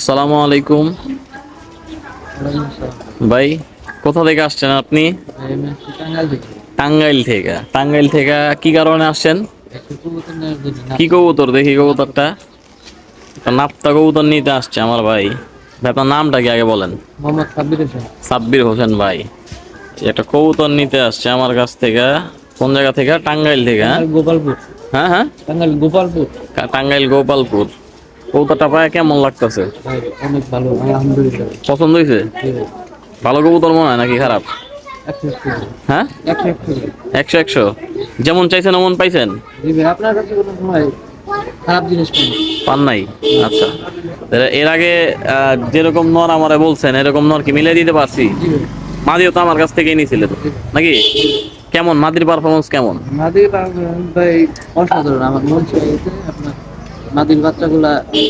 আসসালামু আলাইকুম ভাই। কোথা থেকে আসছেন আপনি? টাঙ্গাইল থেকে কি কারণে আসছেন? কি কবুতর দেখি কবুতরটা? একটা নাপ্তা কবুতর নিতে আসছে আমার ভাই। ভাই, আপনার নামটা কি আগে বলেন? মোহাম্মদ সাব্বির হোসেন। সাব্বির হোসেন ভাই। একটা কবুতর নিতে আসছে আমার কাছ থেকে। কোন জায়গা থেকে? টাঙ্গাইল থেকে, হ্যাঁ? টাঙ্গাইল গোপালপুর। হ্যাঁ হ্যাঁ, টাঙ্গাইল গোপালপুর। টাঙ্গাইল গোপালপুর। কবুতরটা পায় কেমন লাগতেছে? ভাই অনেক ভালো, আলহামদুলিল্লাহ। পছন্দ হয়েছে? জি ভাই। ভালো কবুতর মনে হয় নাকি খারাপ? একশো একশো ভাই। হ্যাঁ, একশো একশো ভাই। একশো একশো। যেমন চাইছেন অমন পাইছেন? জি ভাই, আপনার কাছে কোনো সময় খারাপ জিনিস পাইনি। পান নাই? আচ্ছা। এর আগে যেরকম নর আমারে বলছেন এরকম নর কি মিলে দিতে পারছি? জি ভাই। মাদিও তো আমার কাছ থেকেই নিয়েছিলেন জি ভাই। নাকি? কেমন মাদির পারফরমেন্স কেমন? মাদির ভাই অসাধারণ, আমার মন ছুঁয়ে গেছে। আপনার মাদির বাচ্চাগুলা এই